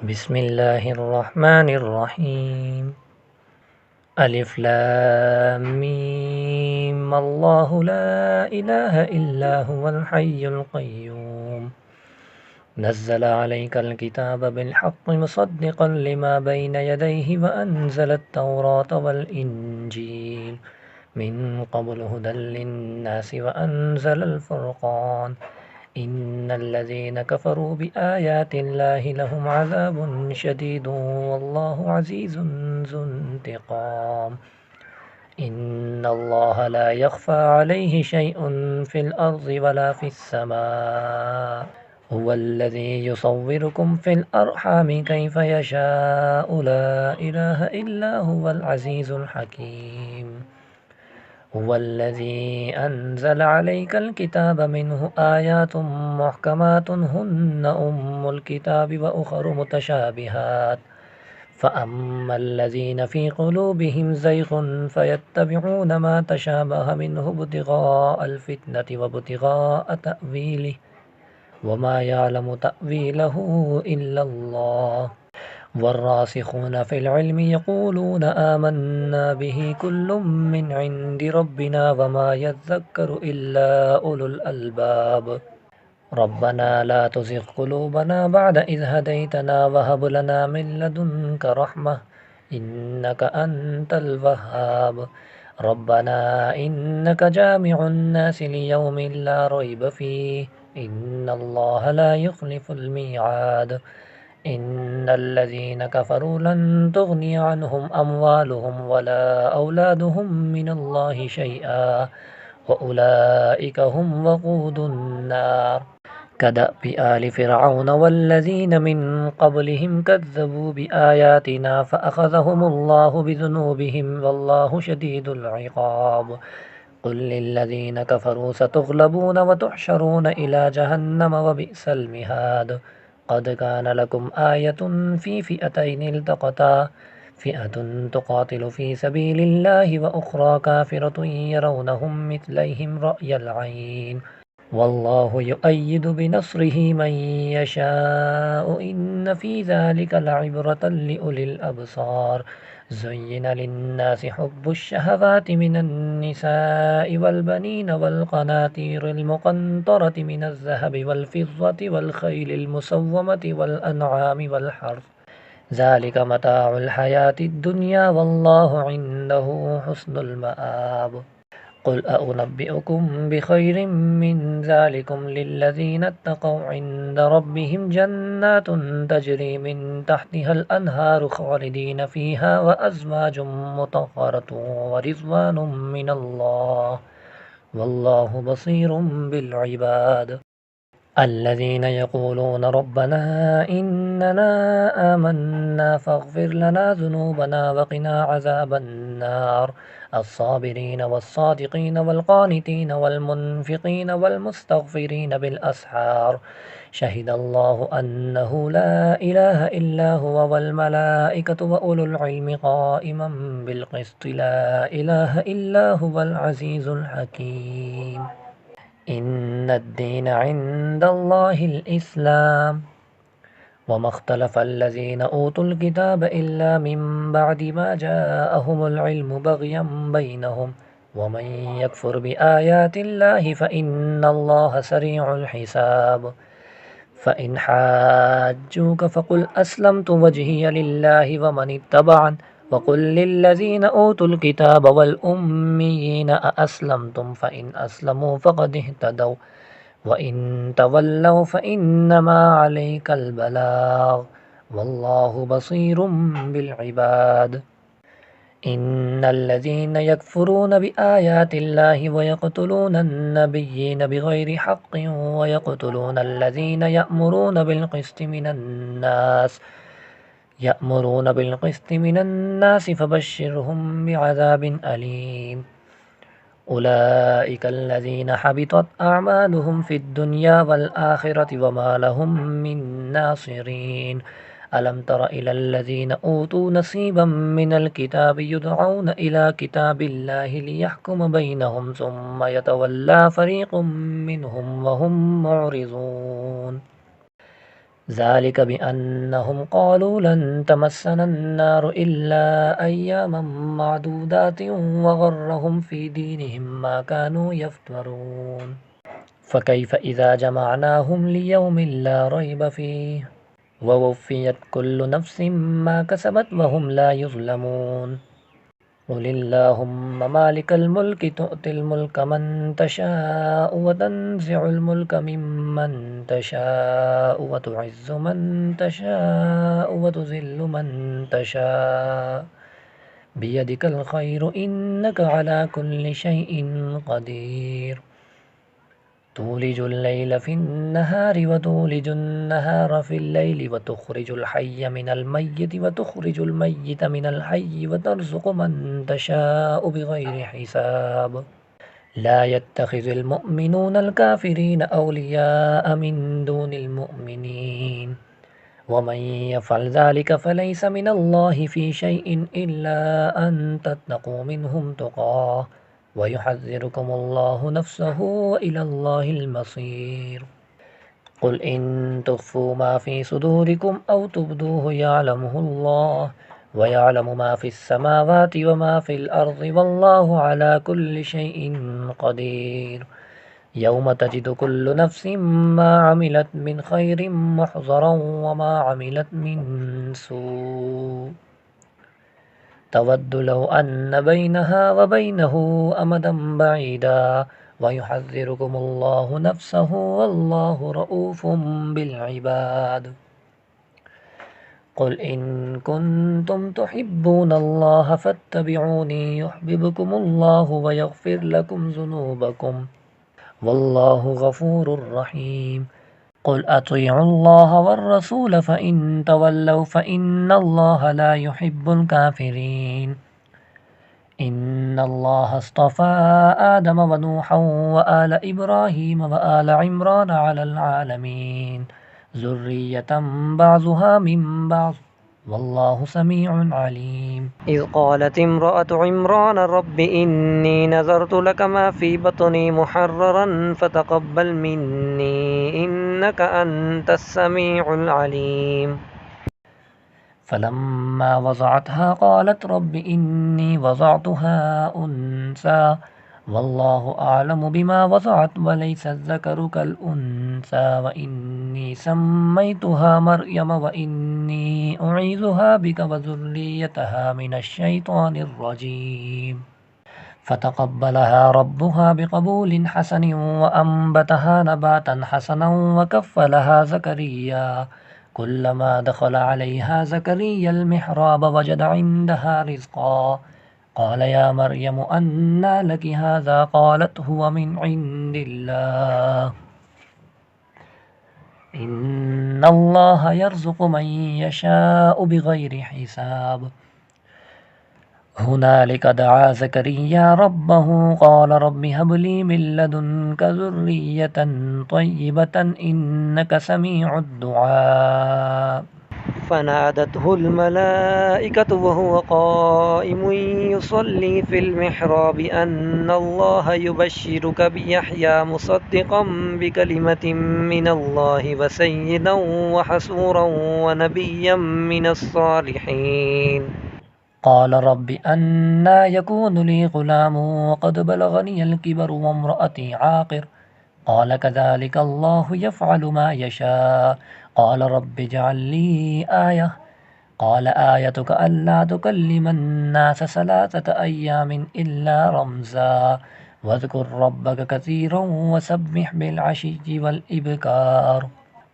बिस्मिल्लाहिर्रहमानिर्रहीम। अलिफ लाम मीम अल्लाहु ला इलाहा इल्ला हुवल हय्युल क़य्यूम नज़्ज़ल अलैकल किताब बिल हक़्क़ि मुसद्दिक़न लिमा बैन यदैहि व अंज़लत तौरात वल इंजील मिन क़ब्ल हुदल लिन्नासि व अंज़लल फ़ुरक़ान इन्नल्लज़ीना कफ़रू बिआयातिल्लाहि लहुम अज़ाबुन शदीदुन वल्लाहु अज़ीज़ुन ज़ुन्तिक़ाम। इन्नल्लाहा ला यख़फ़ा अलैहि शैउन फ़िल अर्ज़ि वला फ़िस्समाअ हुवल्लज़ी युसव्विरुकुम फ़िल अर्हामि कैफ़ यशाअु ला इलाहा इल्ला हुवल अज़ीज़ुल हकीम। हुवल्लज़ी अनज़ल अलैकल किताब मिन्हु आयातुम मुहकमातुन हुन्ना उम्मुल किताबि व उख़रु मुतशाबिहात फ़अम्मल्लज़ीना फ़ी क़ुलूबिहिम ज़ैग़ुन फ़यत्तबिऊन मा तशाबह मिन्हु इब्तिग़ाअल फ़ित्नति व इब्तिग़ाअ तअवीलिहि व मा यअलमु तअवीलहु इल्लल्लाह। वर्रासिख़ून फ़िल इल्मि यक़ूलून आमन्ना बिही कुल्लुम मिन इंदि रब्बिना व मा यज़्ज़क्करु इल्ला उलुल अल्बाब। रब्बना ला तुज़िग़ क़ुलूबना बअद इज़ हदैतना व हब लना मिन लदुन्क रहमह इन्नका अंतल वह्हाब। रब्बना इन्नका जामिउन नासि लियौमिन ला रैब फ़ीह इन्नल्लाहा ला युख़्लिफ़ुल मिईआद। इन्नल्लज़ीना कफ़रू लन तुग़निय अन्हुम अम्वालुहुम वला औलादुहुम मिनल्लाहि शैआ व उलाइका हुम वक़ूदुन नार। कदअबि आलि फ़िरऔन वल्लज़ीना मिन क़ब्लिहिम कज़्ज़बू बिआयातिना फ़अख़ज़हुमुल्लाहु बिज़ुनूबिहिम वल्लाहु शदीदुल इक़ाब। क़ुल लिल्लज़ीना कफ़रू सतुग़लबून व तुहशरून इला जहन्नम व बिअसल मिहाद। क़द कान लकुम आयतुन फ़ी फ़िअतैनि इल्तक़ता फ़िअतुन तुक़ातिलु फ़ी सबीलिल्लाहि व उख़रा काफ़िरतुन यरौनहुम मिथलैहिम रअयल ऐन वल्लाहु युअय्यिदु बिनस्रिहि मन यशाअ इन्न फ़ी ज़ालिका लइब्रतन लिउलिल अबसार। ज़ुय्यिन लिन्नासि हुब्बुश शहवाति मिनन निसाइ वल बनीन वल क़नातीरिल मुक़न्तरति मिनज़ ज़हबि वल फ़िज़्ज़ति वल ख़ैलिल मुसव्वमति वल अनआमि वल हर्थ ज़ालिका मताउल हयातिद दुनिया वल्लाहु इन्दहु हुस्नुल मआब। क़ुल अउनब्बिउकुम बिख़ैरिम मिन ज़ालिकुम लिल्लज़ीना इत्तक़ौ इन्द रब्बिहिम जन्नातुन तजरी मिन तहतिहल अन्हारु ख़ालिदीन फ़ीहा व अज़वाजुम मुतह्हरतुन व रिज़वानुम मिनल्लाह वल्लाहु बसीरुम बिल इबाद। الذين يقولون ربنا إننا آمنا فاغفر لنا ذنوبنا وقنا عذاب النار الصابرين والصادقين والقانتين والمنفقين والمستغفرين بالأسحار شهد الله أنه لا إله إلا هو والملائكة وأولو العلم قائما بالقسط لا إله إلا هو العزيز الحكيم إن الدين عند الله الإسلام وما اختلف الذين أوتوا الكتاب إلا من بعد ما جاءهم العلم بغيا بينهم ومن يكفر بآيات الله فإن الله سريع الحساب فإن حاجوك فقل أسلمت وجهي لله ومن اتبعن وقل للذين أوتوا الكتاب والأميين أأسلمتم فإن أسلموا فقد اهتدوا وإن تولوا فإنما عليك البلاغ والله بصير بالعباد إن الذين يكفرون بآيات الله ويقتلون النبيين بغير حق ويقتلون الذين يأمرون بالقسط من الناس فبشرهم بعذاب أليم أولئك الذين حبطت أعمالهم في الدنيا والآخرة وما لهم من ناصرين ألم تر إلى الذين أوتوا نصيبا من الكتاب يدعون إلى كتاب الله ليحكم بينهم ثم يتولى فريق منهم وهم معرضون ذلك بأنهم قالوا لن تمسنا النار إلا أياما معدودات وغرهم في دينهم ما كانوا يفترون فكيف إذا جمعناهم ليوم لا ريب فيه ووفيت كل نفس ما كسبت وهم لا يظلمون قل اللهم مالك الملك تؤتي الملك من تشاء وتنزع الملك ممن تشاء وتعز من تشاء وتذل من تشاء بيدك الخير إنك على كل شيء قدير تولج الليل في النهار وتولج النهار في الليل وتخرج الحي من الميت وتخرج الميت من الحي وترزق من تشاء بغير حساب لا يتخذ المؤمنون الكافرين أولياء من دون المؤمنين ومن يفعل ذلك فليس من الله في شيء إلا أن تتقوا منهم تقاه ويحذركم الله نفسه وإلى الله المصير قل إن تخفوا ما في صدوركم أو تبدوه يعلمه الله ويعلم ما في السماوات وما في الأرض والله على كل شيء قدير يوم تجد كل نفس ما عملت من خير محضرا وما عملت من سوء تود لو أن بينها وبينه أمدا بعيدا ويحذركم الله نفسه والله رؤوف بالعباد قل إن كنتم تحبون الله فاتبعوني يحببكم الله ويغفر لكم ذنوبكم والله غفور رحيم قل أطيعوا الله والرسول فإن تولوا فإن الله لا يحب الكافرين إن الله اصطفى آدم ونوحا وآل إبراهيم وآل عمران على العالمين ذرية بعضها من بعض والله سميع عليم إذ قالت امرأة عمران رب إني نذرت لك ما في بطني محررا فتقبل مني إنك أنت السميع العليم فلما وضعتها قالت رب إني وضعتها أنثى والله أعلم بما وضعت وليس الذكر كالأنثى وإني سميتها مريم وإني أعيذها بك وذريتها من الشيطان الرجيم فتقبلها ربها بقبول حسن وأنبتها نباتا حسنا وكفلها زكريا كلما دخل عليها زكريا المحراب وجد عندها رزقا قال يا مريم أنى لك هذا قالت هو من عند الله إن الله يرزق من يشاء بغير حساب هنالك دعا زكريا ربه قال رب هب لي من لدنك ذرية طيبة إنك سميع الدعاء فنادته الملائكة وهو قائم يصلي في المحراب أن الله يبشرك بيحيى مصدقا بكلمة من الله وسيدا وحسورا ونبيا من الصالحين قال رب أنى يكون لي غلام وقد بلغني الكبر وامرأتي عاقر قال كذلك الله يفعل ما يشاء قال رب اجعل لي آية قال آيتك ألا تكلم الناس 3 أيام إلا رمزا واذكر ربك كثيرا وسبح بالعشي والإبكار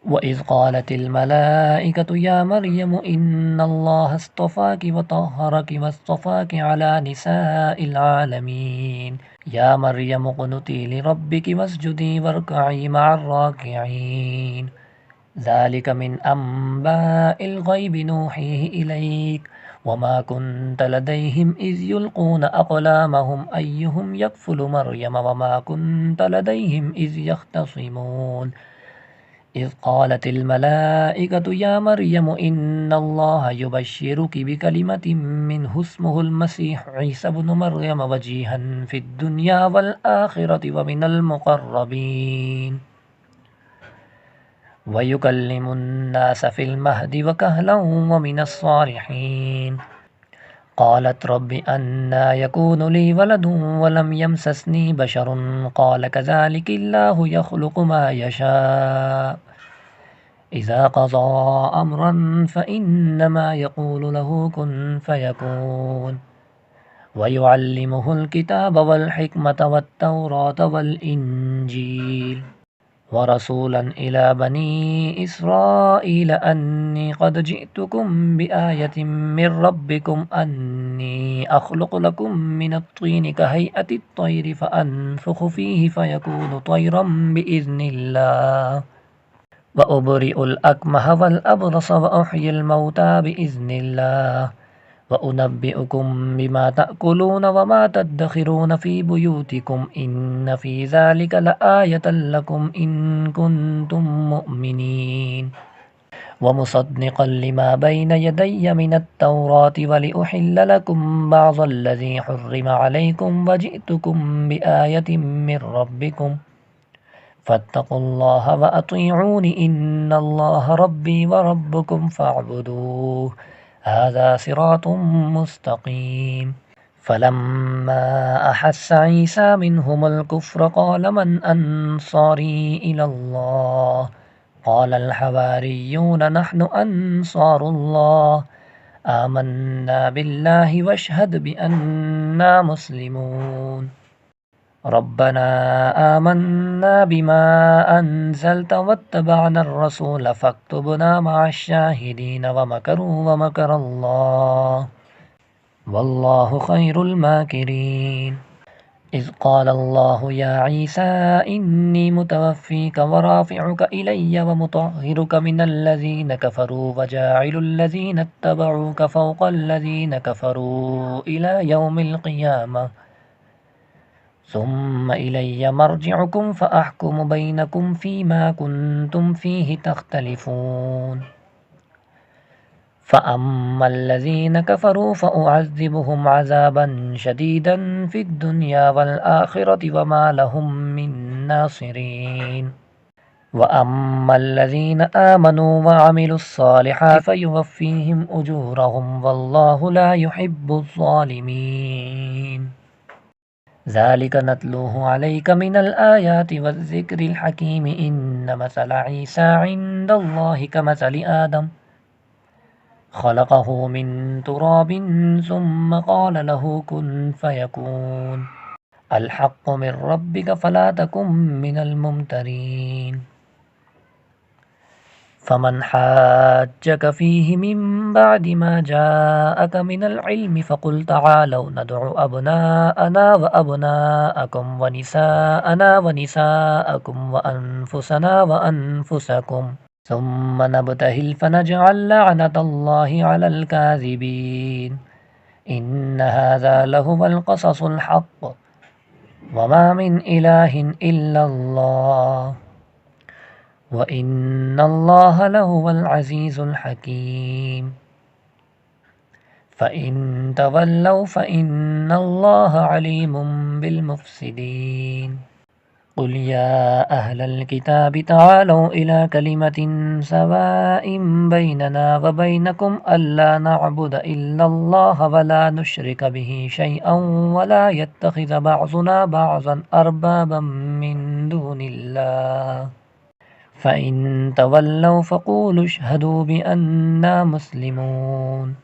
وإذ قالت الملائكة يا مريم إن الله اصطفاك وطهرك واصطفاك على نساء العالمين يا مريم اقنتي لربك واسجدي واركعي مع الراكعين ذلك من أنباء الغيب نوحيه إليك وما كنت لديهم إذ يلقون أقلامهم أيهم يكفل مريم وما كنت لديهم إذ يختصمون إذ قالت الملائكة يا مريم إن الله يبشرك بكلمة منه اسمه المسيح عيسى بن مريم وجيها في الدنيا والآخرة ومن المقربين वयुकल्लिमु अन्नास फिल महदि वकहलन वमिन अस्सालिहीन। क़ालत रब्बि अन्ना यकूनु ली वलदुन वलम यमससनी बशरुन क़ाल कज़ालिकिल्लाहु यख़्लुक़ु मा यशा इज़ा क़ज़ा अम्रन फ़इन्नमा यक़ूलु लहु कुन फ़यकून। वयुअल्लिमुहुल किताब वल हिकमत वत्तौरात वल इंजील वरसूलन इला बनी इस्राईल अन्नी क़द जिअतुकुम बिआयतिन मिर रब्बिकुम अन्नी अख़्लुक़ु लकुम मिनत्तीनि कहैअतित तैरि फ़अन्फ़ुख़ु फ़ीहि फ़यकूनु तैरम बिइज़्निल्लाह वउबरिउल अकमह वल अब्रस वउह्यिल मौता बिइज़्निल्लाह वउनब्बिउकुम बिमा तअकुलून वमा तद्दखिरून फ़ी बुयूतिकुम इन्न फ़ी ज़ालिका लआयतन लकुम इन कुन्तुम मुअ्मिनीन। वमुसद्दिक़न लिमा बैन यदय्य मिनत्तौराति वलिउहिल्ल लकुम बअज़ल्लज़ी हुर्रिम अलैकुम वजिअतुकुम बिआयतिन मिर रब्बिकुम फत्तक़ुल्लाह वअतीऊनि इन्नल्लाह रब्बी वरब्बुकुम फ़अब्दूह हाज़ा सिरातुम मुस्तक़ीम। फलम्मा अहस्स ईसा मिनहुमुल कुफ्र क़ाल मन अन्सारी इलल्लाह क़ालल हवारियून नहनु अन्सारुल्लाह आमन्ना बिल्लाहि वशहद बिअन्ना मुस्लिमून। रब्बना आमन्ना बिमा अन्ज़ल्त वत्तबअनर रसूल फक्तुबना मअश्शाहिदीन वमकरू वमकरल्लाह वल्लाहु खैरुल माकिरीन। इज़ क़ालल्लाहु या ईसा इन्नी मुतवफ़्फ़ीक वराफ़िउक इलय्या वमुतह्हिरुक मिनल्लज़ीन कफ़रू वजाइलुल्लज़ीन इत्तबअूक फ़ौक़ल्लज़ीन कफ़रू इला यौमिल क़ियामह सुम्म इलय्या मर्जिउकुम फ़अहकुमु बैनकुम फ़ीमा कुन्तुम फ़ीहि तख्तलिफ़ून। फ़अम्मल्लज़ीन कफ़रू फ़अुअज़्ज़िबुहुम अज़ाबन शदीदन फ़िद्दुन्या वल्आख़िरति वमा लहुम मिन नासिरीन। वअम्मल्लज़ीन आमनू वअमिलुस्सालिहाति फ़युवफ़्फ़ीहिम उजूरहुम वल्लाहु ला युहिब्बुज़्ज़ालिमीन। ज़ालिक नत्लूहु अलैका मिनल आयाति वज़्ज़िक्रिल हकीम इन्न मसल ईसा इंदल्लाहि कमसलि आदम खलक़हु मिन तुराबिन सुम्मा क़ाल लहु कुन फ़यकून। अल हक़्क़ु मिर रब्बिक फ़ला तकुन मिनल मुमतरीन। फ़मन हाज्जक फ़ीहि मिन बअदि मा जाअक मिनल इल्मि फ़क़ुल तआलौ नदउ अब्नाअना व अब्नाअकुम व निसाअना व निसाअकुम व अनफुसना व अनफुसकुम सुम्मा नब्तहिल फ़नजअल लअनतल्लाहि अलल काज़िबीन। इन्न हाज़ा लहुवल क़ससुल हक़्क़ु वमा मिन इलाहिन इल्लल्लाह व इन्नल्लाह लहुवल अज़ीज़ुल हकीम। फ़इन तवल्लौ फ़इन्नल्लाह अलीमुम बिल मुफ़्सिदीन। क़ुल या अहलल किताबि तआलौ इला कलिमतिन सवाइम बैनना व बैनकुम अल्ला नअबुद इल्लल्लाह व ला नुश्रिक बिही शैअन व ला यत्तखिज़ बअज़ुना बअज़न अरबाबन मिन दूनिल्लाह फ़इन तवल्लौ फ़क़ूलु इश्हदू बिअन्ना मुस्लिमून।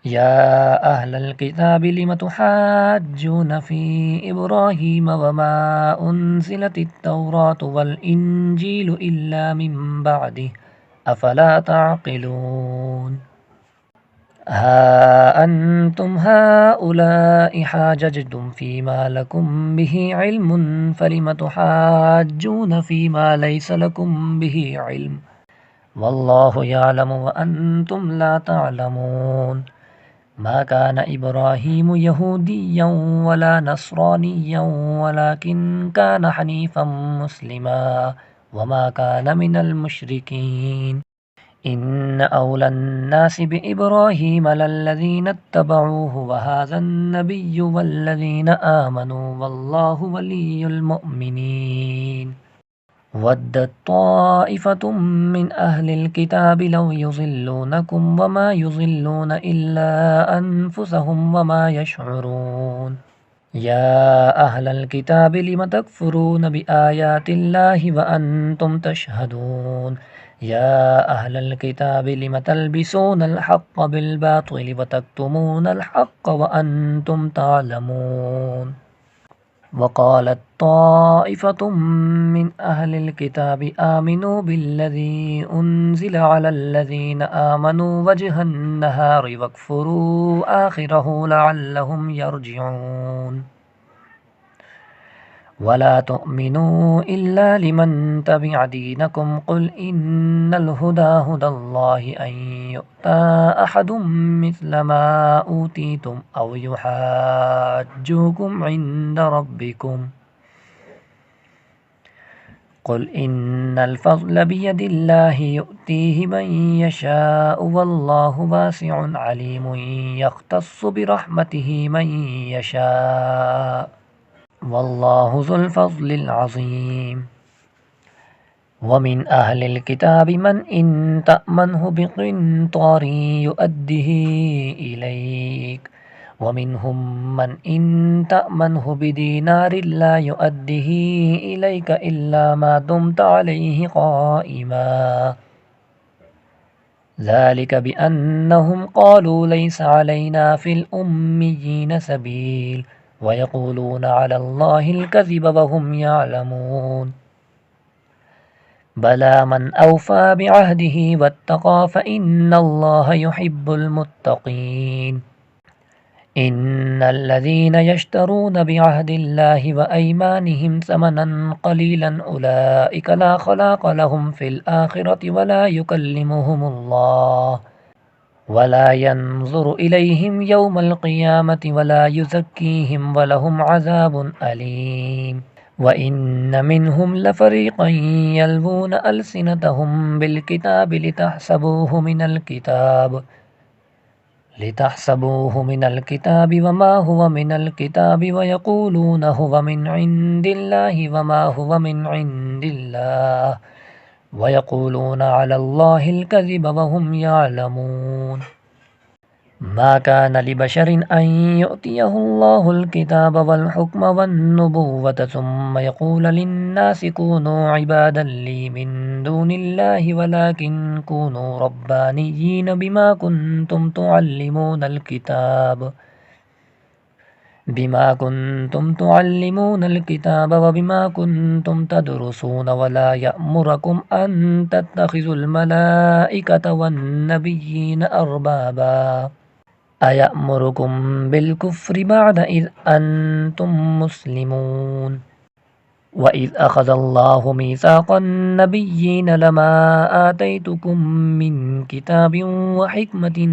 या अहलल किताबि लिम तुहाज्जून फ़ी इब्राहीम वमा उन्ज़िलतित तौरातु वल इंजीलु इल्ला मिन बअदिही अफ़ला तअक़िलून। हा अंतुम हाउलाइ हाजजतुम फ़ीमा लकुम बिही इल्मुन फ़लिम तुहाज्जून फ़ीमा लैसा लकुम बिही इल्म वल्लाहु यअलमु व अंतुम ला तअलमून। मा कान इब्राहीमु यहूदिय्यन वला नस्रानिय्यन वलाकिन कान हनीफ़न मुस्लिमा वमा कान मिनल मुश्रिकीन। इन्न औलन नासि बिइब्राहीम लल्लज़ीना इत्तबऊहु व हाज़न नबिय्यु वल्लज़ीना आमनू वल्लाहु वलियुल मुअ्मिनीन। वद्दत ताइफ़तुम मिन अहलिल किताबि लौ युज़िल्लूनकुम वमा युज़िल्लून इल्ला अनफुसहुम वमा यशउरून। या अहलल किताबि लिम तकफुरून बिआयातिल्लाहि व अंतुम तशहदून। या अहलल किताबि लिम तल्बिसूनल हक़्क़ बिल बातिल व तक्तुमूनल हक़्क़ व अंतुम तालमून। वक़ालत ताइफ़तुम मिन अहलिल किताबि आमिनू बिल्लज़ी उन्ज़िला अलल्लज़ीना आमनू वजहन नहारि वक्फ़ुरू आखिरहु लअल्लहुम यरजिऊन। वला तुअमिनू इल्ला लिमन तबिअ दीनकुम कुल इन्नल हुदा हुदल्लाहि अन युअता अहदुम मिस्ल मा ऊतीतुम औ युहाज्जुकुम इन्द रब्बिकुम। कुल इन्नल फ़ज़्ल बियदिल्लाहि युअतीहि मन यशाअ वल्लाहु वासिउन अलीमुन यख्तस्सु बिरहमतिहि मन यशाअ वल्लाहु ज़ुल फ़ज़्लिल अज़ीम। वमिन अहलिल किताबि मन इन तअमनहु बिक़िन्तारिन युअद्दिहि इलैक वमिनहुम मन इन तअमनहु बिदीनारिन ला युअद्दिहि इलैक इल्ला मा दुम्त अलैहि क़ाइमा। ज़ालिक बिअन्नहुम क़ालू लैसा अलैना फ़िल उम्मिय्यीन सबील वयक़ूलून अलल्लाहिल कज़िब वहुम यअलमून। बला मन औफ़ा बिअहदिहि वत्तक़ा फ़इन्नल्लाहा युहिब्बुल मुत्तक़ीन। इन्नल्लज़ीन यश्तरून बिअहदिल्लाहि व अयमानिहिम समनन क़लीलन उलाइका ला ख़लाक़ लहुम फ़िल आख़िरति वला युकल्लिमुहुमुल्लाह वला यंज़ुरु इलैहिम यौमल क़ियामति वला युज़क्कीहिम वलहुम अज़ाबुन अलीम। व इन्न मिनहुम लफ़रीक़न यल्वून अल्सिनतहुम बिलकिताबि लितहसबूहु मिनल किताबि वमा हुवा मिनल किताबि वयक़ूलून हुवा मिन इंदिल्लाहि वमा हुवा मिन इंदिल्लाह वयक़ूलून अलल्लाहिल कज़िब वहुम यअलमून। मा कान लिबशरिन अन युअतियहुल्लाहुल किताब वल हुक्म वन नुबुव्वत सुम्मा यक़ूल लिन्नासि कूनू इबादन ली मिन दूनिल्लाहि वलाकिन कूनू रब्बानिय्यीन बिमा कुन्तुम तुअल्लिमूनल किताब व बिमा कुन्तुम तदरुसून वला यअमुरुकुम अन तत्तखिज़ुल मलाइकत वन नबिय्यीन अरबाबा अयअमुरुकुम बिलकुफ्रि बअद इज़ अंतुम मुस्लिमून। वइज़ अख़ज़ल्लाहु मीसाक़न नबिय्यीन लमा आतैतुकुम मिन किताबिन व हिक्मतिन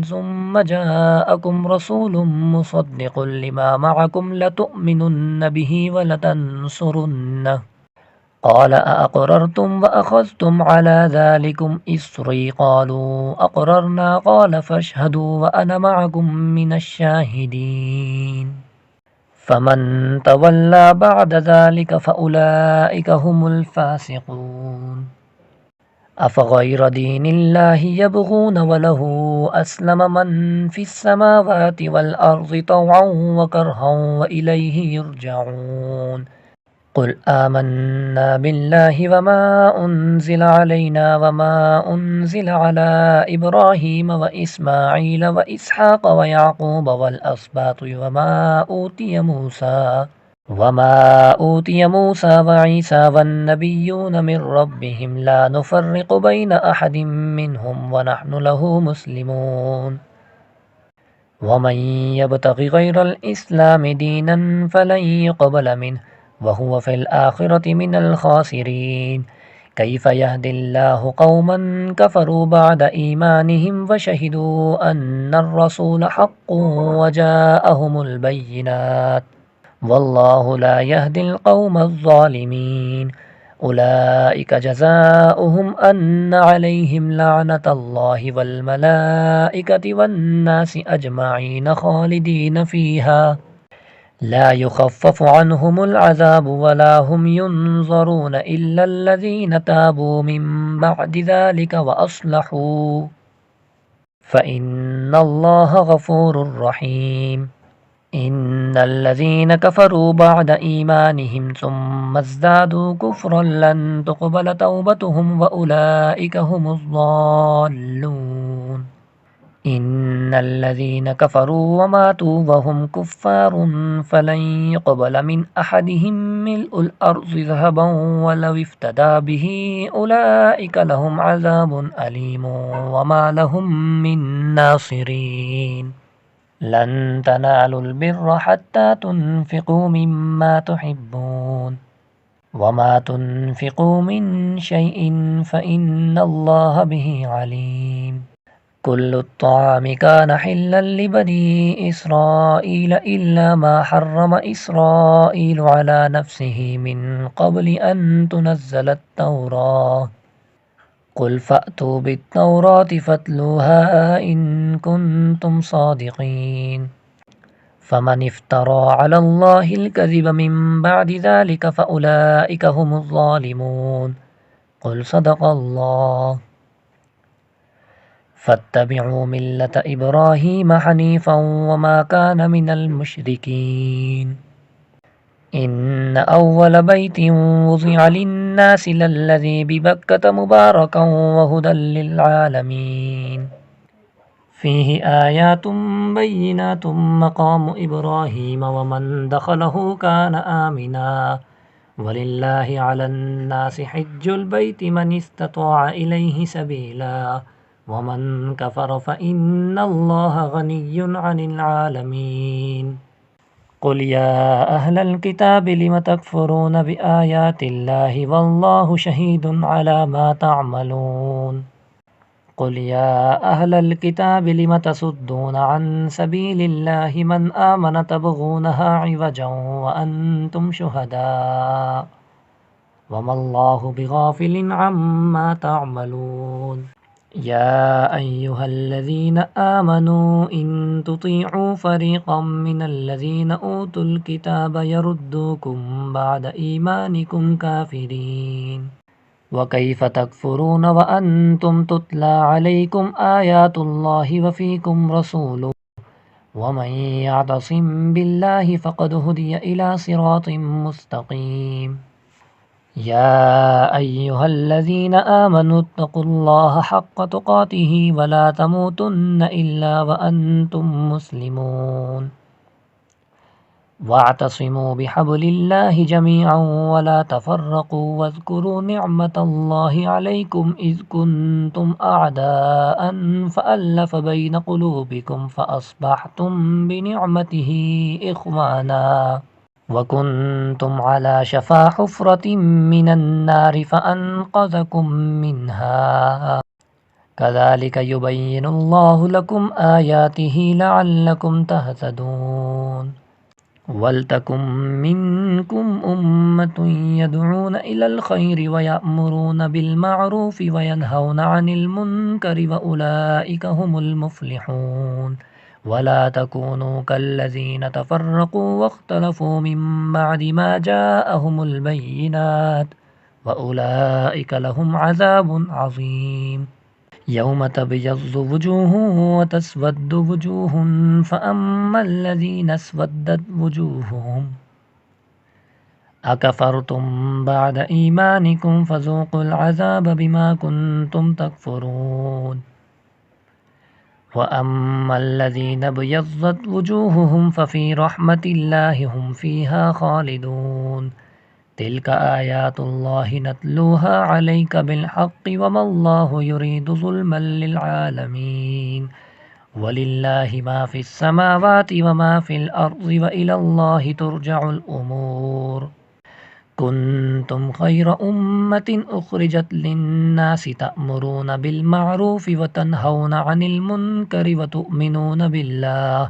सुम्मा जाअकुम रसूलुम मुसद्दिक़ुन लिमा मअकुम लतुअमिनुन्न बिहि व लतंसुरुन्नह क़ाल अअक़ररतुम व अख़ज़्तुम अला ज़ालिकुम इस्री क़ालू अक़ररना क़ाल फ़अशहदू व अना मअकुम मिनश्शाहिदीन। फ़मन तवल्ला बअद ज़ालिक फ़उलाइका हुमुल फ़ासिक़ून। अफ़ग़ैर दीनिल्लाहि यबग़ून वलहु अस्लम मन फ़िस्समावाति वल अर्ज़ि तौअन व करहन व इलैहि युरजऊन। क़ुल आमन्ना बिल्लाहि वमा उन्ज़िला अलैना वमा उन्ज़िला अला इब्राहीम व इस्माईल व इसहाक़ व याक़ूब वल अस्बाति वमा ऊतिय मूसा व ईसा वन्नबिय्यून मिन रब्बिहिम ला नुफ़र्रिक़ु बैन अहदिम मिनहुम व नहनु लहु मुस्लिमून। वमन यब्तग़ि गैरल इस्लामि दीनन फ़लन युक़बल मिन्हु वहुव फ़िल आख़िरति मिनल ख़ासिरीन। कैफ़ यहदिल्लाहु क़ौमन कफ़रू बअद ईमानिहिम व शहिदू अन्नर रसूल हक़्क़ुन व जाअहुमुल बय्यिनात वल्लाहु ला यहदिल क़ौमज़ ज़ालिमीन। उलाइका जज़ाओहुम अन्न अलैहिम लअनतुल्लाहि वल मलाइकति वन नासि अजमईन ख़ालिदीन फ़ीहा ला युखफ़्फ़फ़ु अन्हुमुल अज़ाबु वला हुम युनज़रून इल्ला अल्लज़ीना ताबू मिन बअदि ज़ालिका व अस्लहू फ़इन्नल्लाह गफ़ूरुर रहीम। इन्नल्लज़ीना कफ़रू बअद ईमानिहिम सुम्मा ज़्दादू कुफ़्रन लन तुक़बल तौबतुहुम व उलाइका हुमुज़ ज़ाल्लून। इन्नल्लज़ीना कफ़रू व मातू व हुम कुफ़्फ़ारुन फ़लन युक़बल मिन अहदिहिम मिल्उल अर्ज़ि ज़हबन वलौ इफ़्तदा बिही उलाइका लहुम अज़ाबुन अलीमुन व मा लहुम मिन नासिरीन। लन तनालुल बिर्रा हत्ता तुन्फ़िक़ू मिम्मा तुहिब्बून वमा तुन्फ़िक़ू मिन शैइन फ़इन्नल्लाह बिही अलीम। कुल्लु त्ताआमि कान हिल्लन लिबनी इस्राईल इल्ला मा हर्रम इस्राईलु अला नफ्सिही मिन क़ब्लि अन तुनज़्ज़लत तौराह। कुल फ़अतू बित्तौराति फ़त्लूहा इन कुन्तुम सादिक़ीन। फमन इफ़्तरा अलल्लाहिल कज़िब मिन बअदि ज़ालिका फ़उलाइका हुमुज़ ज़ालिमून। कुल सदक़ल्लाह। फत्तबि'ू मिल्लत इब्राहीम हनीफ़न वमा कान मिनल मुशरिकीन। इन्न अव्वल बैतिन वुज़िअ लिन्नासि लल्लज़ी बिबक्कत मुबारकन व हुदल लिल्आलमीन। फ़ीहि आयातुम बय्यिनातुम मक़ामु इब्राहीम व मन दख़लहु कान आमिना वलिल्लाहि अलन्नासि हिज्जुल बैति मन इस्ततअ इलैहि सबीला व मन कफ़र फ़इन्नल्लाह गनिय्युन अनिल आलमीन। क़ुल या अहलल किताबि लिम तकफ़ुरून बिआयातिल्लाहि वल्लाहु शहीदुन अला मा तअमलून। क़ुल या अहलल किताबि लिम तसुद्दून अन सबीलिल्लाहि मन आमन तबग़ूनहा इवजन व अंतुम शुहदा वमल्लाहु बिग़ाफ़िलिन अम्मा तअमलून। या अय्युहल्लज़ीना आमनू इन तुतीअू फ़रीक़म मिनल्लज़ीना ऊतुल किताब यरुद्दूकुम बअद ईमानिकुम काफ़िरीन। व कैफ़ तकफ़ुरून व अंतुम तुतला अलैकुम आयातुल्लाहि व फ़ीकुम रसूलुहु व मन यअतसिम बिल्लाहि फ़क़द हुदिय इला सिरातिम मुस्तक़ीम। या अय्युहल्लज़ीना आमनू इत्तक़ुल्लाह हक़्क़ तुक़ातिहि व ला तमूतुन्न इल्ला व अंतुम मुस्लिमून। वाअतसिमू बिहब्लिल्लाहि जमीअन व ला तफ़र्रक़ू वज़्कुरू निअमतल्लाहि अलैकुम इज़ कुन्तुम अअदाअन फ़अल्लफ़ बैन क़ुलूबिकुम फ़अस्बहतुम बिनिअमतिही इख़वाना व कुन्तुम अला शफ़ा हुफ़्रतिम मिनन नारि फ़अन्क़ज़कुम मिन्हा कज़ालिक युबय्यिनुल्लाहु लकुम आयातिही लअल्लकुम तहतदून। वल्तकुम मिनकुम उम्मतुन यदऊन इलल खैरि व यअमुरून बिल मअरूफ़ि व यनहौन अनिल मुनकरि व उलाइका हुमुल मुफ़्लिहून। वला तकूनू कल्लज़ीना तफ़र्रक़ू वख्तलफ़ू मिन बअदि मा जाअहुमुल बय्यिनात व उलाइका लहुम अज़ाबुन अज़ीम। यौम तबयज़्ज़ु वुजूहुन व तस्वद्दु वुजूहुन फ़अम्मल्लज़ीना अस्वद्दत वुजूहुहुम अकफ़रतुम बअद ईमानिकुम फ़ज़ूक़ुल अज़ाब बिमा कुन्तुम तकफ़ुरून। व अम्मल्लज़ीना अबयज़्ज़त वुजूहुहुम फ़फ़ी रहमतिल्लाहि हुम फ़ीहा ख़ालिदून। तिल्क आयातुल्लाहि नत्लूहा अलैका बिल्हक़्क़ि वमल्लाहु युरीदु ज़ुल्मन लिल आलमीन। वलिल्लाहि मा फ़िस समावाति व मा फ़िल अर्ज़ि व इलल्लाहि तुरजउल उमूर। कुन्तुम खैर उम्मतिन उख़रिजत लिन्नासि तअमुरून बिल मअरूफ़ि व तनहौन अनिल मुनकरि व तुअमिनून बिल्लाह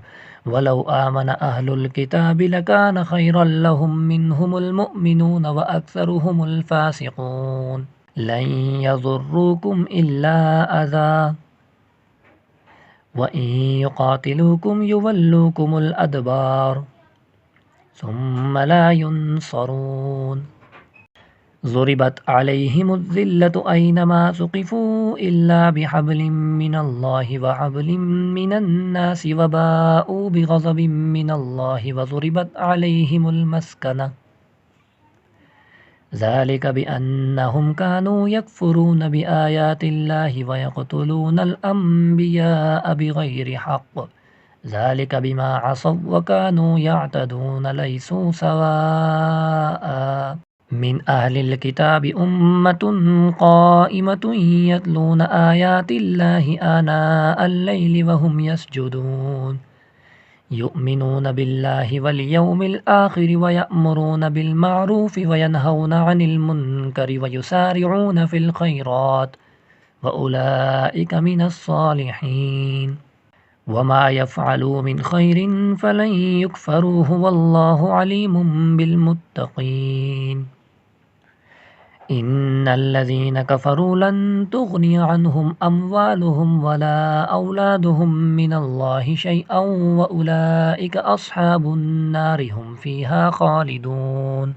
वलौ आमन अहलुल किताबि लकान खैरन लहुम मिनहुमुल मुअमिनून व अक्सरुहुमुल फ़ासिक़ून। लन यज़ुर्रूकुम इल्ला अज़ा व इन युक़ातिलूकुम युवल्लूकुमुल अदबार ثم لا ينصرون ضربت عليهم الذلة أينما ثقفوا إلا بحبل من الله وحبل من الناس وباءوا بغضب من الله وضربت عليهم المسكنة ذلك بأنهم كانوا يكفرون بآيات الله ويقتلون الأنبياء بغير حق ذلك بما عصوا وكانوا يعتدون ليسوا سواء من أهل الكتاب أمة قائمة يتلون آيات الله آناء الليل وهم يسجدون يؤمنون بالله واليوم الآخر ويأمرون بالمعروف وينهون عن المنكر ويسارعون في الخيرات وأولئك من الصالحين وما يفعلوا من خير فلن يكفروه والله عليم بالمتقين إن الذين كفروا لن تغني عنهم أموالهم ولا أولادهم من الله شيئا وأولئك أصحاب النار هم فيها خالدون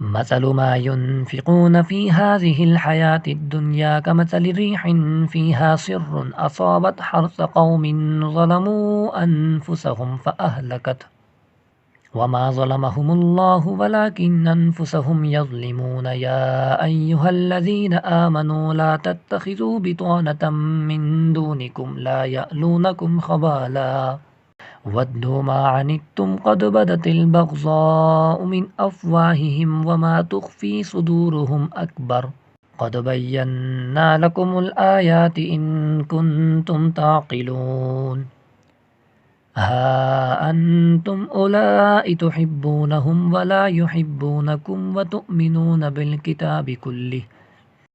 مثل ما ينفقون في هذه الحياة الدنيا كمثل ريح فيها صر أصابت حرث قوم ظلموا أنفسهم فأهلكته وما ظلمهم الله ولكن أنفسهم يظلمون يا أيها الذين آمنوا لا تتخذوا بطانة من دونكم لا يألونكم خبالا ودوا ما عنتم قد بدت البغضاء من أفواههم وما تخفي صدورهم أكبر قد بينا لكم الآيات إن كنتم تعقلون ها أنتم أولئك تحبونهم ولا يحبونكم وتؤمنون بالكتاب كله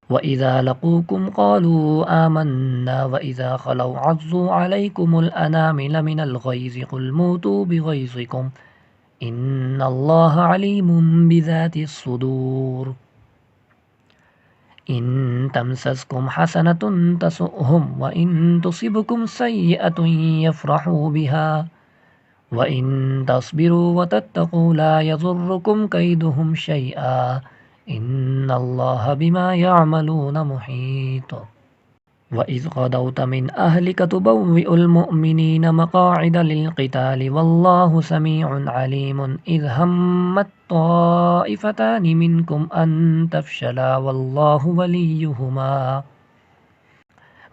وإذا لقوكم قالوا آمنا وإذا خلوا عضوا عليكم الأنامل من الغيظ قل موتوا بغيظكم إن الله عليم بذات الصدور إن تمسسكم حسنة تسؤهم وإن تصبكم سيئة يفرحوا بها وإن تصبروا وتتقوا لا يضركم كيدهم شيئا إن الله بما يعملون محيط وإذ غدوت من أهلك تبوئ المؤمنين مقاعد للقتال والله سميع عليم إذ همت طائفتان منكم أن تفشلا والله وليهما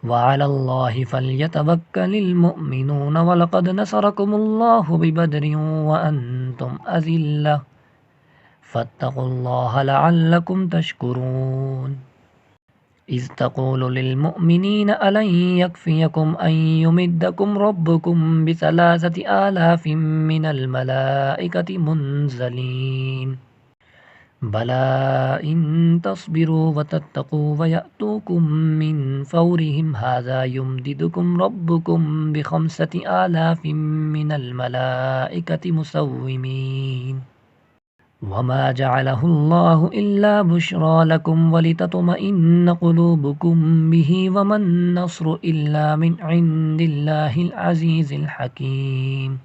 وعلى الله فليتوكل المؤمنون ولقد نصركم الله ببدر وأنتم أذلة فاتقوا الله لعلكم تشكرون إذ تقول للمؤمنين ألن يكفيكم أن يمدكم ربكم ب3,000 من الملائكة منزلين بلى إن تصبروا وتتقوا ويأتوكم من فورهم هذا يمددكم ربكم ب5,000 من الملائكة مسومين وما جعله الله إلا بشرى لكم ولتطمئن قلوبكم به وما النصر إلا من عند الله العزيز الحكيم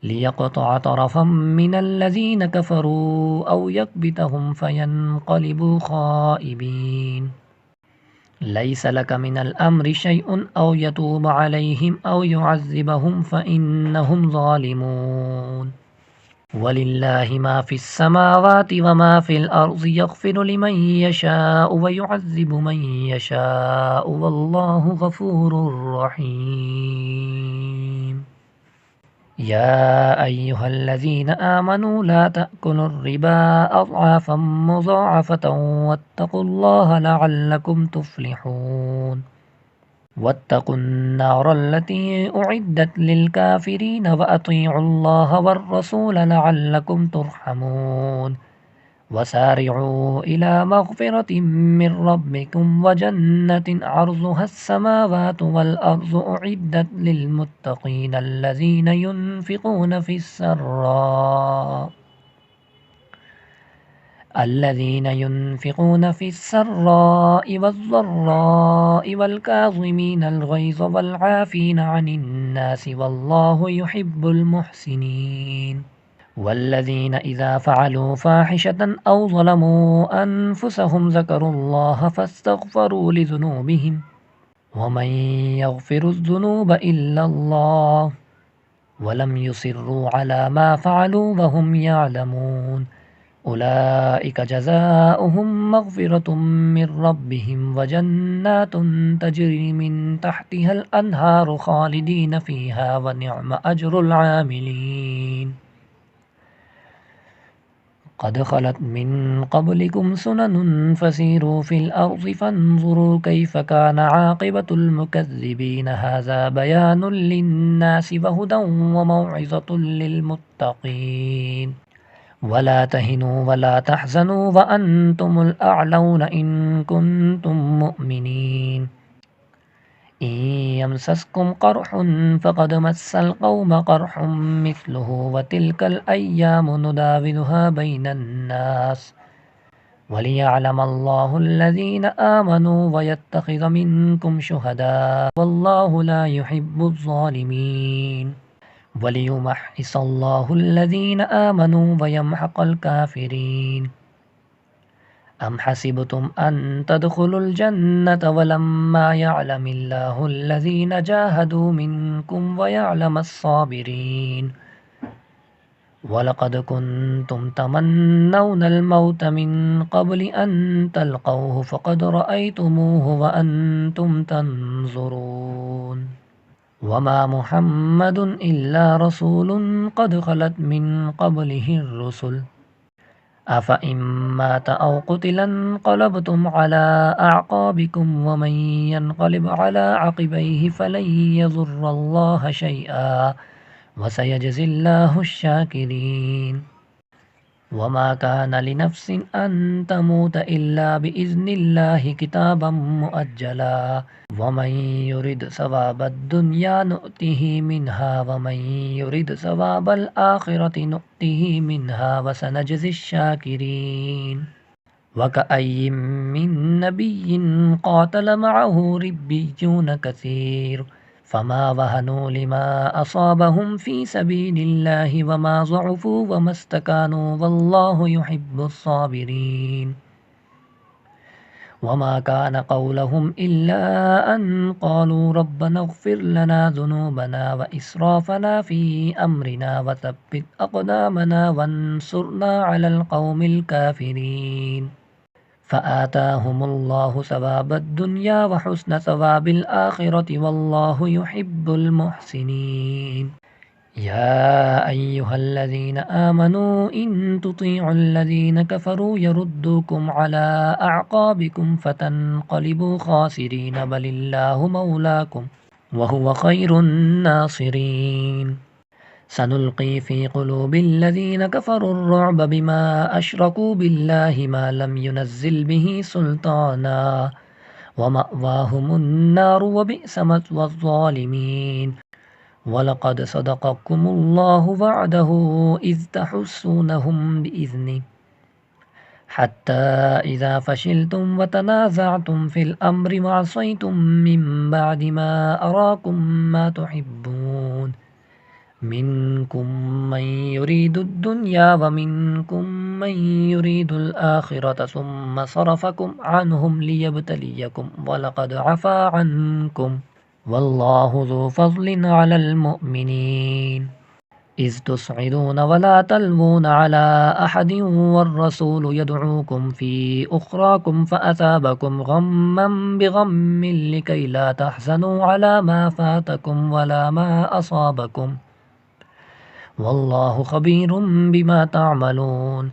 ليقطع طرفا من الذين كفروا أو يكبتهم فينقلبوا خائبين ليس لك من الأمر شيء أو يتوب عليهم أو يعذبهم فإنهم ظالمون ولله ما في السماوات وما في الأرض يغفر لمن يشاء ويعذب من يشاء والله غفور رحيم يا أيها الذين آمنوا لا تأكلوا الربا أضعافا مضاعفة واتقوا الله لعلكم تفلحون واتقوا النار التي أعدت للكافرين وأطيعوا الله والرسول لعلكم ترحمون وسارعوا إلى مغفرة من ربكم وجنة عرضها السماوات والأرض أعدت للمتقين الذين ينفقون في السراء الذين ينفقون في السراء والضراء والكاظمين الغيظ والعافين عن الناس والله يحب المحسنين والذين إذا فعلوا فاحشة أو ظلموا أنفسهم ذكروا الله فاستغفروا لذنوبهم ومن يغفر الذنوب إلا الله ولم يصروا على ما فعلوا وهم يعلمون أولئك جزاؤهم مغفرة من ربهم وجنات تجري من تحتها الأنهار خالدين فيها ونعم أجر العاملين قد خلت من قبلكم سنن فسيروا في الأرض فانظروا كيف كان عاقبة المكذبين هذا بيان للناس وهدى وموعظة للمتقين ولا تهنوا ولا تحزنوا وأنتم الأعلون إن كنتم مؤمنين إن يمسسكم قرح فقد مس القوم قرح مثله وتلك الأيام نداولها بين الناس وليعلم الله الذين آمنوا ويتخذ منكم شهداء والله لا يحب الظالمين وليمحص الله الذين آمنوا ويمحق الكافرين أم حسبتم أن تدخلوا الجنة ولما يعلم الله الذين جاهدوا منكم ويعلم الصابرين ولقد كنتم تمنون الموت من قبل أن تلقوه فقد رأيتموه وأنتم تنظرون وما محمد إلا رسول قد خلت من قبله الرسل أفإن مات أو قتل انقلبتم على أعقابكم ومن ينقلب على عقبيه فلن يضر الله شيئا وسيجزي الله الشاكرين وما كان لنفس أن تموت إلا بإذن الله كتابا مؤجلا ومن يرد ثواب الدنيا نؤته منها ومن يرد ثواب الآخرة نؤته منها وسنجزي الشاكرين وكأي من نبي قاتل معه ربيون كثير فما وهنوا لما أصابهم في سبيل الله وما ضعفوا وما استكانوا والله يحب الصابرين وما كان قولهم إلا أن قالوا ربنا اغفر لنا ذنوبنا وإسرافنا في أمرنا وثبت أقدامنا وانصرنا على القوم الكافرين فآتاهم الله ثواب الدنيا وحسن ثواب الآخرة والله يحب المحسنين يا أيها الذين آمنوا إن تطيعوا الذين كفروا يردوكم على أعقابكم فتنقلبوا خاسرين بل الله مولاكم وهو خير الناصرين سنلقي في قلوب الذين كفروا الرعب بما أشركوا بالله ما لم ينزل به سلطانا ومأواهم النار وبئس مثوى الظالمين ولقد صدقكم الله وعده إذ تحسونهم بإذنه حتى إذا فشلتم وتنازعتم في الأمر وعصيتم من بعد ما أراكم ما تحبون منكم من يريد الدنيا ومنكم من يريد الآخرة ثم صرفكم عنهم ليبتليكم ولقد عفا عنكم والله ذو فضل على المؤمنين إذ تصعدون ولا تلوون على أحد والرسول يدعوكم في أخراكم فأثابكم غما بغم لكي لا تحزنوا على ما فاتكم ولا ما أصابكم والله خبير بما تعملون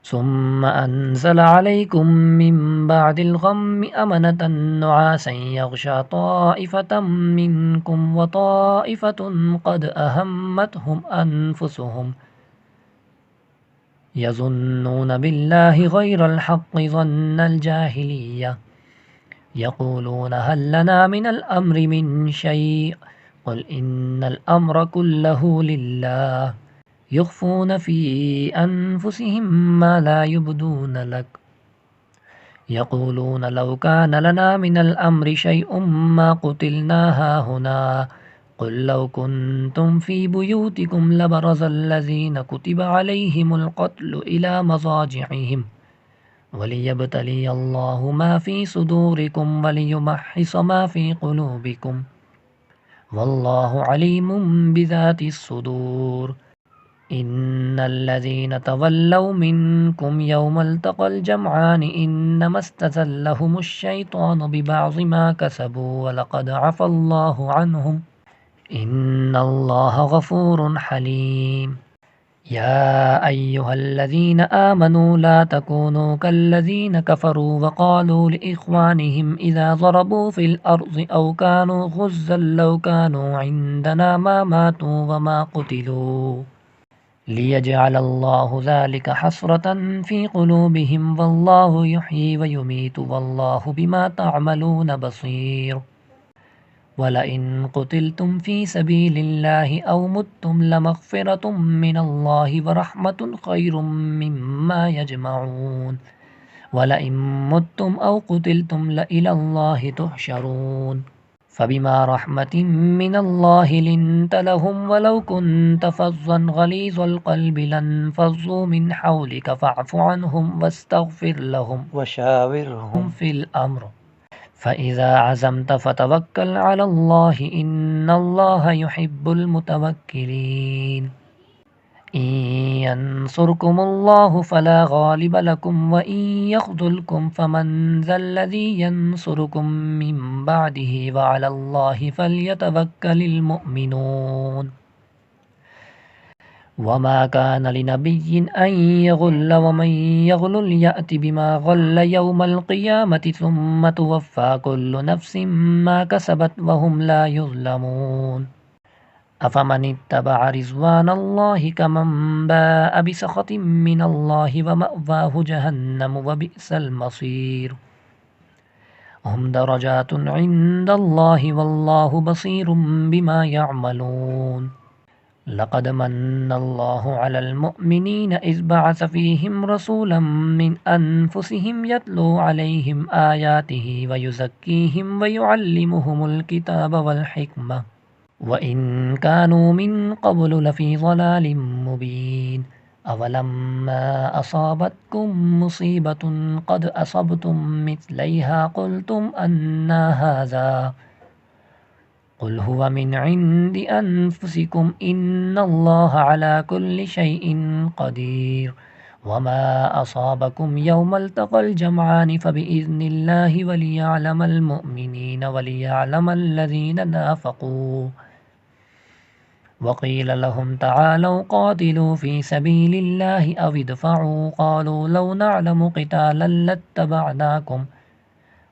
ثم أنزل عليكم من بعد الغم أمنة نعاسا يغشى طائفة منكم وطائفة قد أهمتهم أنفسهم يظنون بالله غير الحق ظن الجاهلية يقولون هل لنا من الأمر من شيء قل إن الأمر كله لله युख्फून फी अनफुसिहिम मा ला युबदून लक यक़ूलून लौ कान लना मिनल अम्रि शैउम मा क़ुतिलना हाहुना क़ुल लौ कुन्तुम फ़ी बुयूतिकुम लबरज़ल्लज़ीन कुतिब अलैहिमुल क़त्लु इला मज़ाजिइहिम वलियब्तलियल्लाहु मा फ़ी सुदूरिकुम वलियुमह्हिस मा फ़ी क़ुलूबिकुम वल्लाहु अलीमुम बिज़ातिस सुदूर इन्नल्लज़ीन तवल्लव मिनकुम यौमल तक़ल जमआन इन्नमा इस्तज़ल्लहुमुश शैतानु बिबअज़ि मा कसबू वलक़द अफ़ल्लाहु अन्हुम इन्नल्लाहा गफ़ूरुन हलीम। या अय्युहल्लज़ीन आमनू ला तकूनू कल्लज़ीन कफ़रू वक़ालू लिइख़वानिहिम इज़ा ज़रबू फ़िल अर्ज़ि औ कानू गुज़्ज़न लौ कानू इंदना मा मातू वमा क़ुतिलू लियजअलल्लाहु ज़ालिका हस्रतन फ़ी क़ुलूबिहिम वल्लाहु युह्यी व युमीतु वल्लाहु बिमा तअमलून बसीर। वलइन क़ुतिलतुम फ़ी सबीलिल्लाहि औ मुत्तुम लमग़फ़िरतुम मिनल्लाहि व रहमतुन ख़ैरुम मिम्मा यजमऊन वलइन मुत्तुम औ क़ुतिलतुम लइलल्लाहि तुहशरून फ़बिमा रहमतिम मिनल्लाहि लिन्त लहुम वलौ कुन्त फ़ज़्ज़न गलीज़ल क़ल्बि लन्फ़ज़्ज़ू मिन हौलिक फ़अफ़ु अन्हुम वस्तग़फ़िर लहुम वशाविरहुम फ़िल अम्र फ़इज़ा अज़मत फ़तवक्कल अलल्लाहि इन्नल्लाहा युहिब्बुल मुतवक्किलीन। इन यंसुरकुमुल्लाहु फला गालिब लकुम व इन यख़्ज़ुलकुम फमन ज़ल्लज़ी यंसुरुकुम मिन बअदिही व अलल्लाहि फ़ल्यतवक्कलिल मुअ्मिनून। वमा कान लिनबिय्यिन अन यग़ुल्ल वमन यग़्लुल यअति बिमा ग़ल्ल यौमल क़ियामति सुम्मा तुवफ़्फ़ा कुल्लु नफ़्सिन मा कसबत वहुम ला युज़्लमून। अफ़मन इत्तबअ रिज़वानल्लाहि कमन बाअ बिसख़तिन मिनल्लाहि व मअवाहु जहन्नम व बि'सल मसीर। हुम दरजातुन इंदल्लाहि वल्लाहु बसीरुम बिमा यअमलून। लक़द मन्नल्लाहु अलल मुअ्मिनीन इज़ बअस फ़ीहिम रसूलन मिन अनफुसिहिम यत्लू अलैहिम आयातिहि व युज़क्कीहिम व युअल्लिमुहुमुल किताब वल हिक्मह व इन कानू मिन क़ब्लु लफ़ी ज़लालिम मुबीन। अवलम्मा असाबतकुम मुसीबतुन क़द असबतुम मिस्लैहा क़ुल्तुम अन्ना हाज़ा क़ुल हुवा मिन इंदि अनफुसिकुम इन्नल्लाहा अला कुल्लि शैइन क़दीर। वमा असाबकुम यौमल तक़ल जमआन फ़बिइज़्निल्लाहि वलियअलमल मुअ्मिनीन वलियअलमल लज़ीन नाफ़क़ू। वक़ील लहुम तआलौ क़ातिलू फ़ी सबीलिल्लाहि अव इदफ़अू क़ालू लौ नअलमु क़ितालन लत्तबअनाकुम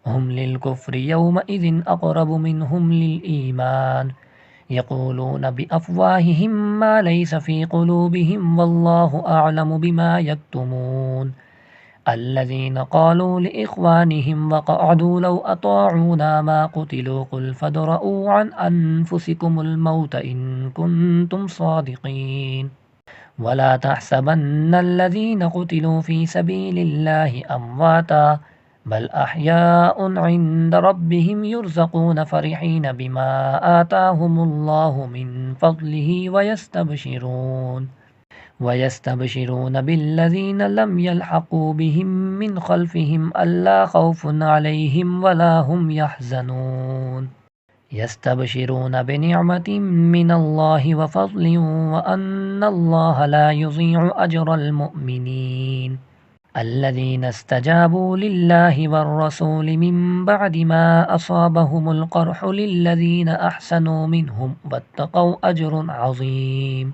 हुम लिलकुफ़्रि यौमइज़िन अक़रबु मिनहुम लिलईमान यक़ूलून बिअफ़वाहिहिम मा लैस फ़ी क़ुलूबिहिम वल्लाहु अअलमु बिमा यक्तुमून। अल्लज़ीन क़ालू लिइख़वानिहिम वक़अदू लौ अताअूना मा क़ुतिलू क़ुल फ़द्र'ऊ अन अनफुसिकुमुल मौत इन कुन्तुम सादिक़ीन। वला तहसबन्नल्लज़ीन क़ुतिलू फ़ी सबीलिल्लाहि अम्वाता बल अह्याउन इन्द रब्बिहिम युर्ज़क़ून फ़रिहीन बिमा आताहुमुल्लाहु मिन फ़ज़्लिहि वयस्तबशिरून बिल्लज़ीन लम यल्हक़ू बिहिम मिन ख़ल्फ़िहिम अल्ला ख़ौफ़ुन अलैहिम वला हुम यहज़नून। यस्तबशिरून बिनिअमतिन मिनल्लाहि व फ़ज़लिन व अन्नल्लाहा ला युज़ीअु अजरल मुअ्मिनीन। अल्लज़ीन इस्तजाबू लिल्लाहि वर्रसूलि मिन बअदि मा असाबहुमुल क़र्हु लिल्लज़ीन अहसनू मिनहुम वत्तक़ौ अजरुन अज़ीम।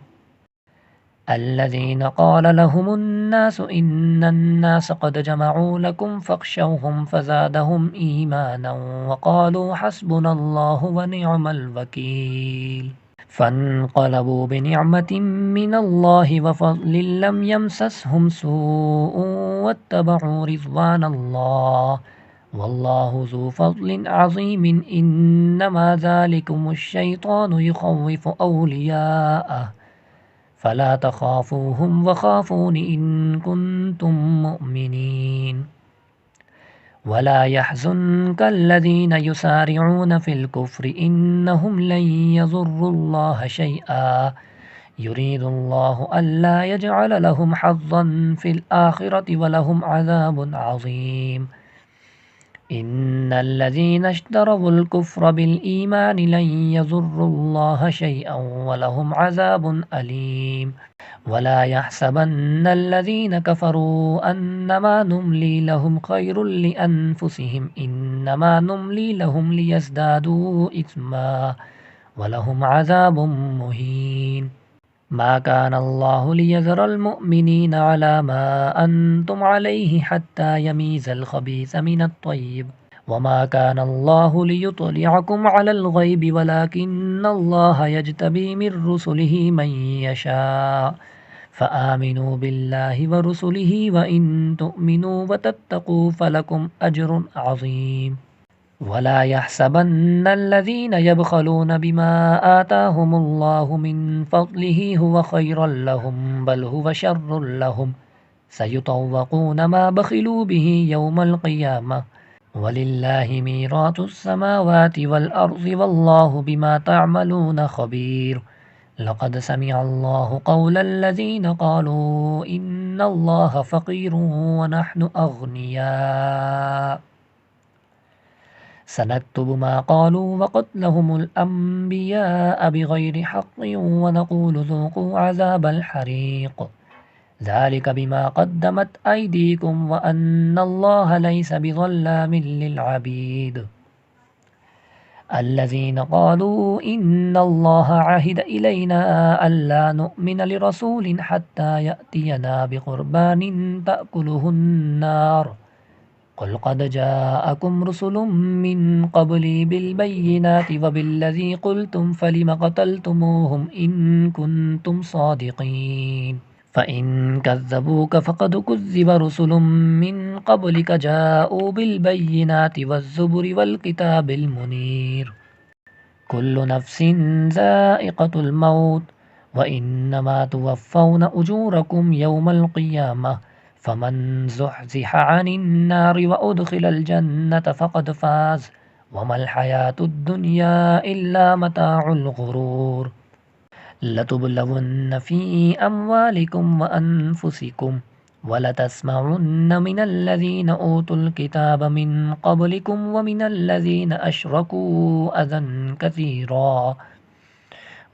الذين قال لهم الناس إن الناس قد جمعوا لكم فاخشوهم فزادهم إيمانا وقالوا حسبنا الله ونعم الوكيل فانقلبوا بنعمة من الله وفضل لم يمسسهم سوء واتبعوا رضوان الله والله ذو فضل عظيم إنما ذلكم الشيطان يخوف أولياءه फला तखाफूहुम वखाफूनी इन कुन्तुम मुमिनीन वला यहज़ुनकल्लज़ीन युसारिऊन फ़िल कुफ़्रि इन्नहुम लन यज़ुर्रुल्लाह शैआ युरीदुल्लाहु अल्ला यजअल लहुम हज़्ज़न फ़िल आखिरति वलहुम अज़ाबुन अज़ीम इन्नल्लज़ीना इश्तरवुल कुफ़्र बिल ईमानि लन यज़ुर्रुल्लाह शैअन वलहुम अज़ाबुन अलीम वला यहसबन्नल्लज़ीना कफ़रू अन्नमा नुम्ली लहुम खैरुल लिअन्फुसिहिम इन्नमा नुम्ली लहुम लियज़दादू इस्मा वलहुम अज़ाबुम मुहीन मा कानल्लाहु लियज़रल मुअमिनीना अला मा अंतुम अलैहि हत्ता यमीज़ल खबीस मिनत त्वय्यिब वमा कानल्लाहु लियुत्लिअकुम अलल गैबि वलाकिन्नल्लाह यज्तबी मिर रुसुलिहि मन यशा फ़आमिनू बिल्लाहि व रुसुलिहि व इन तुअमिनू व तत्तक़ू फ़लकुम अज्रुन अज़ीम वला यहसबन्नल्लज़ीन यबख़लून बिमा आताहुमुल्लाहु मिन फ़ज़लिहि हुव खैरल लहुम बल हुव शर्रुल लहुम सयुतव्वक़ून मा बख़िलू बिहि यौमल क़ियामह वलिल्लाहि मीरातुस समावाति वल अर्ज़ि वल्लाहु बिमा तअमलून ख़बीर लक़द समिअल्लाहु क़ौलल्लज़ीन क़ालू इन्नल्लाह फ़क़ीरुन व नहनु अग़निया सनक्तुबु मा क़ालू व क़त्लहुमुल अंबियाअ बिग़ैरि हक़्क़िन व नक़ूलु ज़ूक़ू अज़ाबल हरीक़ ज़ालिक बिमा क़द्दमत अयदीकुम व अन्नल्लाह लैसा बिज़ल्लामिन लिलअबीद अल्लज़ीना क़ालू इन्नल्लाह अहिद इलैना अल्ला नुअमिन लिरसूलिन हत्ता यअतियना बिक़ुरबानिन तअकुलुहुन नार क़ुल क़द जाअकुम रुसुलुम मिन क़ब्ली बिलबय्यिनाति व बिल्लज़ी क़ुल्तुम फ़लिम क़तलतुमूहुम इन कुन्तुम सादिक़ीन फ़इन कज़्ज़बूक फ़क़द कुज़्ज़िब रुसुलुम मिन क़ब्लिक जाऊ बिलबय्यिनाति वज़्ज़ुबुरि वल्किताबिल मुनीर कुल्लु नफ्सिन ज़ाइक़तुल मौत व इन्नमा तुवफ़्फ़ौन उजूरकुम यौमल क़ियामह फमन ज़ुहज़िह अनिन नारि व उद्ख़िलल जन्नत फ़क़द फ़ाज़ वमल हयातुद दुनिया इल्ला मताउल गुरूर लतुबलवुन्न फ़ी अम्वालिकुम व अनफुसिकुम वलतस्मउन्न मिनल्लज़ीन ऊतुल किताब मिन क़ब्लिकुम व मिनल्लज़ीन अशरकू अज़न कसीरा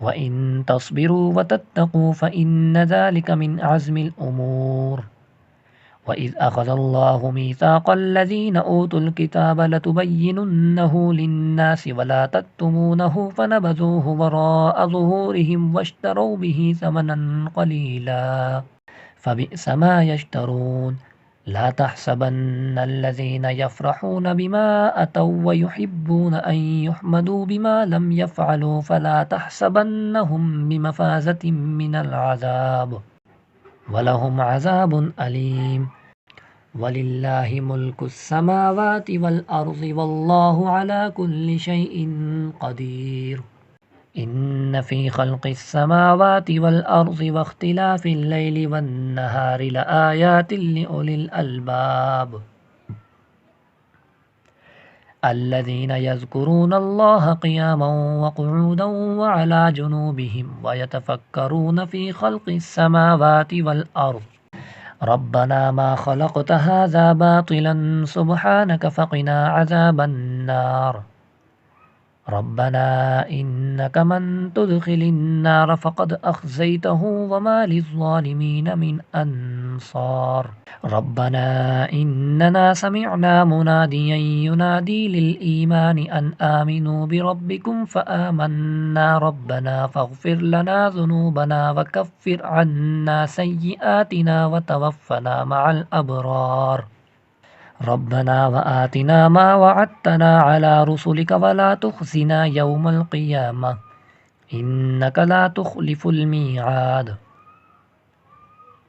व इन तस्बिरू व तत्तक़ू फ़इन्न ज़ालिक मिन अज़्मिल उमूर वइज़ अख़ज़ल्लाहु मीसाक़ल्लज़ीन ऊतुल किताब लतुबय्यिनुन्नहु लिन्नासि वला तक्तुमूनहु फ़नबज़ूहु वराअ ज़ुहूरिहिम वश्तरौ बिही समनन क़लीला फ़बिअस मा यश्तरून ला तहसबन्नल्लज़ीन यफ़रहून बिमा अतौ व युहिब्बून अन युहमदू बिमा लम यफ़अलू फ़ला तहसबन्नहुम बिमफ़ाज़तिन मिनल अज़ाब वलहुम अज़ाबुन अलीम वलिल्लाहि मुल्कुस समावाति वल अर्ज़ि वल्लाहु अला कुल्लि शैइन क़दीर इन्न फ़ी ख़ल्क़िस समावाति वल अर्ज़ि वख्तिलाफ़िल लैलि वन नहारि लआयातिन लिउलिल अलबाब الذين يذكرون الله قياما وقعودا وعلى جنوبهم ويتفكرون في خلق السماوات والأرض ربنا ما خلقت هذا باطلا سبحانك فقنا عذاب النار ربنا إنك من تدخل النار فقد أخزيته وما للظالمين من أنصار ربنا إننا سمعنا مناديا ينادي للإيمان أن آمنوا بربكم فآمنا ربنا فاغفر لنا ذنوبنا وكفر عنا سيئاتنا وتوفنا مع الأبرار ربنا وآتنا ما وعدتنا على رسلك ولا تخزنا يوم القيامة إنك لا تخلف الميعاد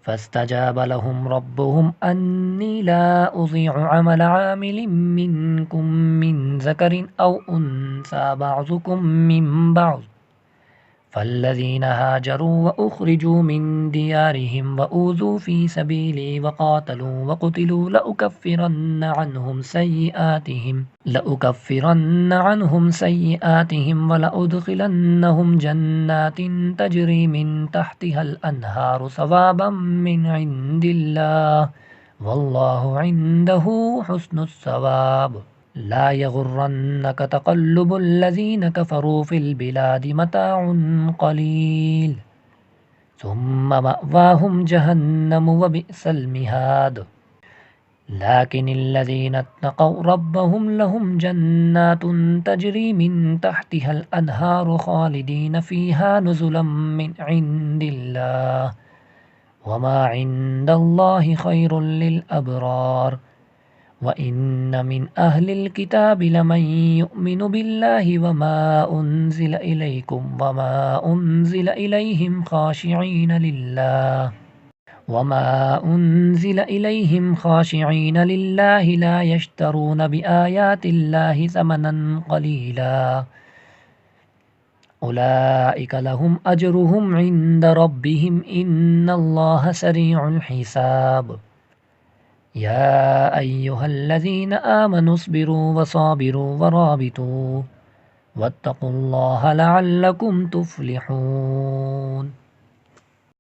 فاستجاب لهم ربهم أني لا أضيع عمل عامل منكم من ذكر أو أنثى بعضكم من بعض फ़ल्लज़ीन हाजरू व उख़रिजू मिन दियारिहिम व ऊज़ू फ़ी सबीली व क़ातलू व क़ुतिलू लउकफ़िरन्न सय्यिआतिहिम व लउदख़िलन्नहुम जन्नातिन तजरी मिन तहतिहल अन्हारु सवाबम मिन इंदिल्लाह वल्लाहु इंदहु हुस्नुस सवाब। ला यगुर्रन्नक तक़ल्लुबुल्लज़ीन कफ़रू फ़िल बिलादि मताउन क़लील सुम्मा मअवाहुम जहन्नम व बिअसल मिहाद। लाकिनिल्लज़ीन इत्तक़ौ रब्बहुम लहुम जन्नातुन तजरी मिन तहतिहल अन्हारु ख़ालिदीन फ़ीहा नुज़ुलम मिन इंदिल्लाह वमा इंदल्लाहि ख़ैरुल लिल अबरार। व इन्न मिन अहलिल किताबि लमन युमिनु बिल्लाहि वमा उन्ज़िल इलैहिम ख़ाशिईन लिल्लाहि ला यश्तरून बिआयातिल्लाहि समनन क़लीला उलाइका लहुम अजरुहुम इंद रब्बिहिम इन्नल्लाह सरीउल हिसाब। या अय्युहल्लज़ीना आमनु अस्बिरू वसाबिरू वराबितू वत्तक़ुल्लाह लअल्लकुम तुफ़्लिहून।